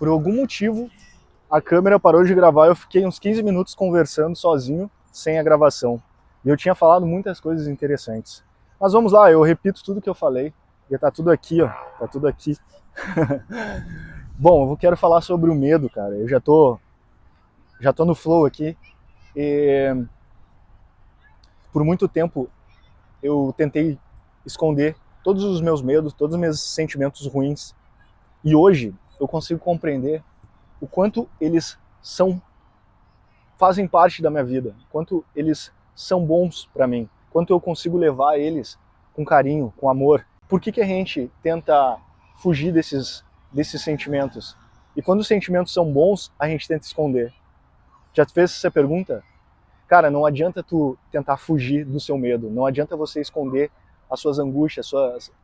Por algum motivo, a câmera parou de gravar e eu fiquei uns 15 minutos conversando sozinho, sem a gravação. E eu tinha falado muitas coisas interessantes. Mas vamos lá, eu repito tudo que eu falei. E tá tudo aqui, ó. Tá tudo aqui. Bom, eu quero falar sobre o medo, cara. Eu já tô no flow aqui. E por muito tempo eu tentei esconder todos os meus medos, todos os meus sentimentos ruins. E hoje eu consigo compreender o quanto eles fazem parte da minha vida, quanto eles são bons para mim, quanto eu consigo levar eles com carinho, com amor. Por que a gente tenta fugir desses sentimentos? E quando os sentimentos são bons, a gente tenta esconder. Já te fez essa pergunta? Cara, não adianta tu tentar fugir do seu medo, não adianta você esconder as suas angústias,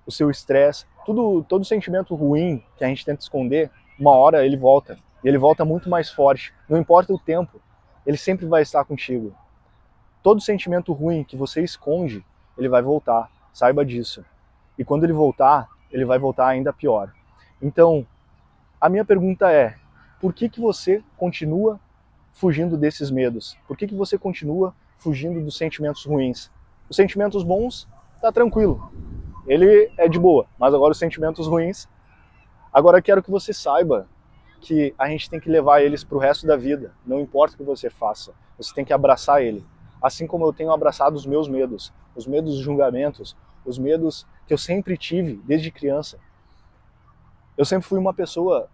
o seu estresse, todo sentimento ruim que a gente tenta esconder, uma hora ele volta. E ele volta muito mais forte. Não importa o tempo, ele sempre vai estar contigo. Todo sentimento ruim que você esconde, ele vai voltar. Saiba disso. E quando ele vai voltar ainda pior. Então, a minha pergunta é, por que você continua fugindo desses medos? Por que você continua fugindo dos sentimentos ruins? Os sentimentos bons, tá tranquilo. Ele é de boa. Mas agora os sentimentos ruins, agora eu quero que você saiba que a gente tem que levar eles pro resto da vida. Não importa o que você faça. Você tem que abraçar ele. Assim como eu tenho abraçado os meus medos de julgamentos, os medos que eu sempre tive desde criança. Eu sempre fui uma pessoa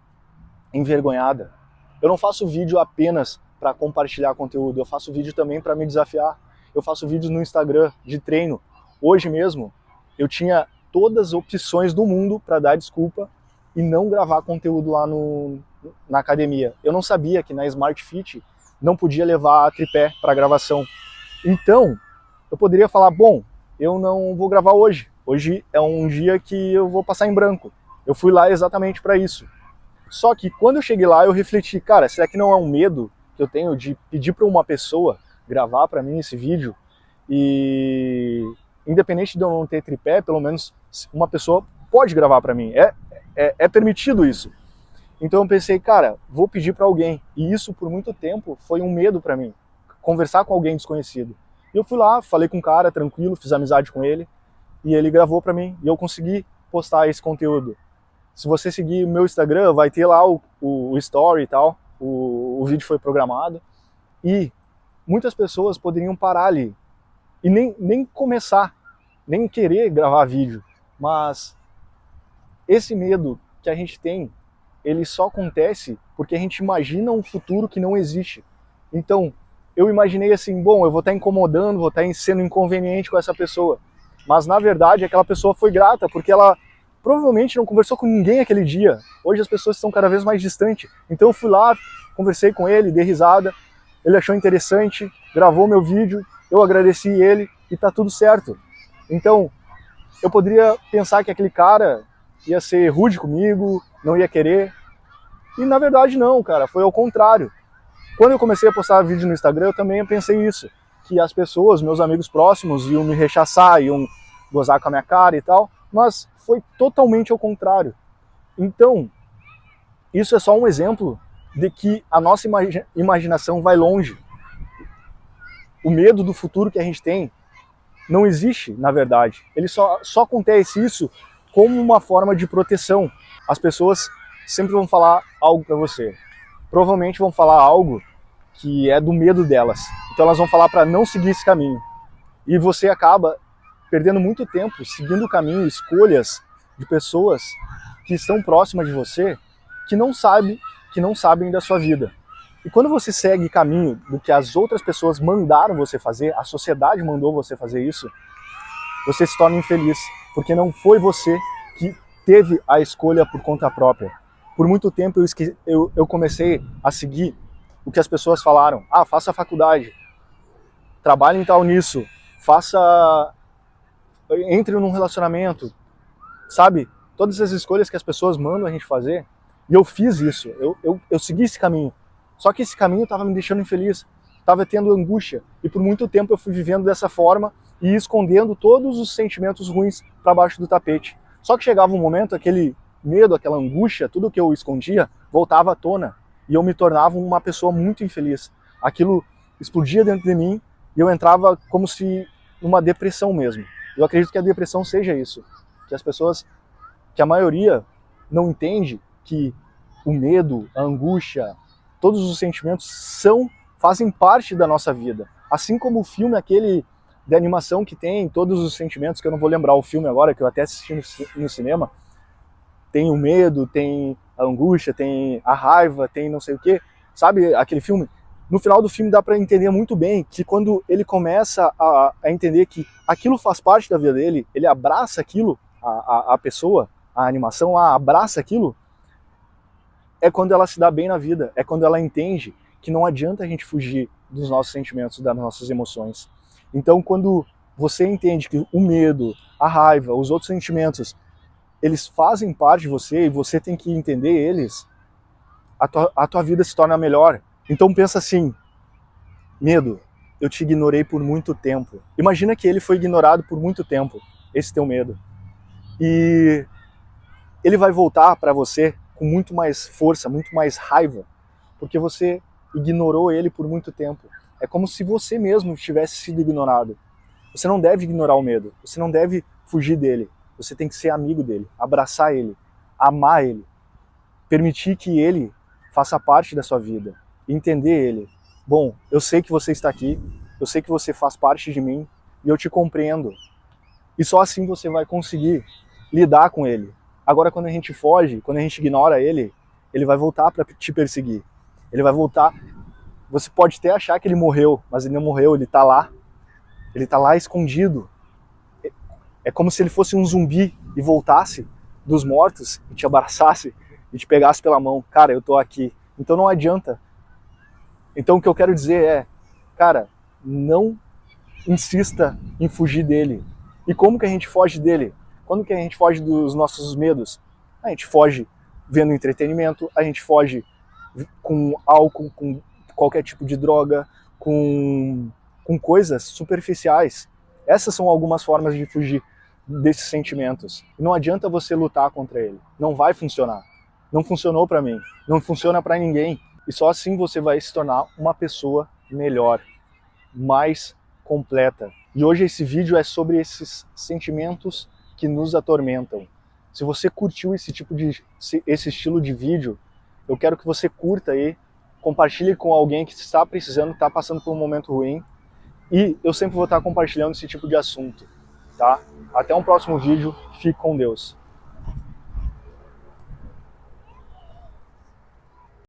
envergonhada. Eu não faço vídeo apenas para compartilhar conteúdo, eu faço vídeo também para me desafiar. Eu faço vídeos no Instagram de treino. Hoje mesmo, eu tinha todas as opções do mundo para dar desculpa e não gravar conteúdo lá na academia. Eu não sabia que na Smart Fit não podia levar tripé para gravação. Então, eu poderia falar, bom, eu não vou gravar hoje. Hoje é um dia que eu vou passar em branco. Eu fui lá exatamente para isso. Só que quando eu cheguei lá, eu refleti, cara, será que não é um medo que eu tenho de pedir para uma pessoa gravar para mim esse vídeo? E independente de eu não ter tripé, pelo menos uma pessoa pode gravar para mim. É permitido isso. Então eu pensei, cara, vou pedir para alguém. E isso por muito tempo foi um medo para mim, conversar com alguém desconhecido. E eu fui lá, falei com o cara, tranquilo, fiz amizade com ele, e ele gravou para mim, e eu consegui postar esse conteúdo. Se você seguir o meu Instagram, vai ter lá o story e tal, o vídeo foi programado, e muitas pessoas poderiam parar ali, e nem começar, nem querer gravar vídeo, mas esse medo que a gente tem, ele só acontece porque a gente imagina um futuro que não existe. Então, eu imaginei assim, bom, eu vou estar incomodando, vou estar sendo inconveniente com essa pessoa. Mas, na verdade, aquela pessoa foi grata, porque ela provavelmente não conversou com ninguém aquele dia. Hoje as pessoas estão cada vez mais distantes. Então eu fui lá, conversei com ele, dei risada, ele achou interessante, gravou meu vídeo, eu agradeci ele e tá tudo certo. Então, eu poderia pensar que aquele cara ia ser rude comigo, não ia querer. E na verdade não, cara, foi ao contrário. Quando eu comecei a postar vídeo no Instagram, eu também pensei isso, que as pessoas, meus amigos próximos, iam me rechaçar, iam gozar com a minha cara e tal, mas foi totalmente ao contrário. Então, isso é só um exemplo de que a nossa imaginação vai longe. O medo do futuro que a gente tem não existe, na verdade. Ele só acontece isso como uma forma de proteção. As pessoas sempre vão falar algo para você. Provavelmente vão falar algo que é do medo delas. Então elas vão falar para não seguir esse caminho. E você acaba perdendo muito tempo seguindo o caminho, escolhas de pessoas que estão próximas de você, que não sabem da sua vida. E quando você segue caminho do que as outras pessoas mandaram você fazer, a sociedade mandou você fazer isso, você se torna infeliz, porque não foi você que teve a escolha por conta própria. Por muito tempo eu comecei a seguir o que as pessoas falaram. Ah, faça a faculdade, trabalhe em tal nisso, entre num relacionamento, sabe? Todas as escolhas que as pessoas mandam a gente fazer, e eu fiz isso, eu segui esse caminho. Só que esse caminho estava me deixando infeliz, estava tendo angústia, e por muito tempo eu fui vivendo dessa forma e escondendo todos os sentimentos ruins para baixo do tapete. Só que chegava um momento, aquele medo, aquela angústia, tudo que eu escondia, voltava à tona e eu me tornava uma pessoa muito infeliz. Aquilo explodia dentro de mim e eu entrava como se numa depressão mesmo. Eu acredito que a depressão seja isso, que as pessoas, que a maioria não entende que o medo, a angústia, todos os sentimentos fazem parte da nossa vida. Assim como o filme aquele de animação que tem todos os sentimentos, que eu não vou lembrar o filme agora, que eu até assisti no cinema, tem o medo, tem a angústia, tem a raiva, tem não sei o quê. Sabe aquele filme? No final do filme dá para entender muito bem que quando ele começa a entender que aquilo faz parte da vida dele, ele abraça aquilo, a pessoa, a animação abraça aquilo, é quando ela se dá bem na vida, é quando ela entende que não adianta a gente fugir dos nossos sentimentos, das nossas emoções. Então, quando você entende que o medo, a raiva, os outros sentimentos, eles fazem parte de você e você tem que entender eles, a tua vida se torna melhor. Então pensa assim, medo, eu te ignorei por muito tempo. Imagina que ele foi ignorado por muito tempo, esse teu medo. E ele vai voltar para você com muito mais força, muito mais raiva, porque você ignorou ele por muito tempo. É como se você mesmo tivesse sido ignorado. Você não deve ignorar o medo, você não deve fugir dele. Você tem que ser amigo dele, abraçar ele, amar ele, permitir que ele faça parte da sua vida, entender ele. Bom, eu sei que você está aqui, eu sei que você faz parte de mim e eu te compreendo. E só assim você vai conseguir lidar com ele. Agora, quando a gente foge, quando a gente ignora ele, ele vai voltar para te perseguir. Ele vai voltar. Você pode até achar que ele morreu, mas ele não morreu, ele está lá. Ele está lá escondido. É como se ele fosse um zumbi e voltasse dos mortos e te abraçasse e te pegasse pela mão. Cara, eu tô aqui. Então não adianta. Então o que eu quero dizer é, cara, não insista em fugir dele. E como que a gente foge dele? Quando que a gente foge dos nossos medos? A gente foge vendo entretenimento, a gente foge com álcool, com qualquer tipo de droga, com coisas superficiais. Essas são algumas formas de fugir desses sentimentos. E não adianta você lutar contra ele. Não vai funcionar. Não funcionou para mim. Não funciona para ninguém. E só assim você vai se tornar uma pessoa melhor, mais completa. E hoje esse vídeo é sobre esses sentimentos que nos atormentam. Se você curtiu esse estilo de vídeo, eu quero que você curta aí, compartilhe com alguém que está precisando, está passando por um momento ruim. E eu sempre vou estar compartilhando esse tipo de assunto, tá? Até um próximo vídeo, fique com Deus.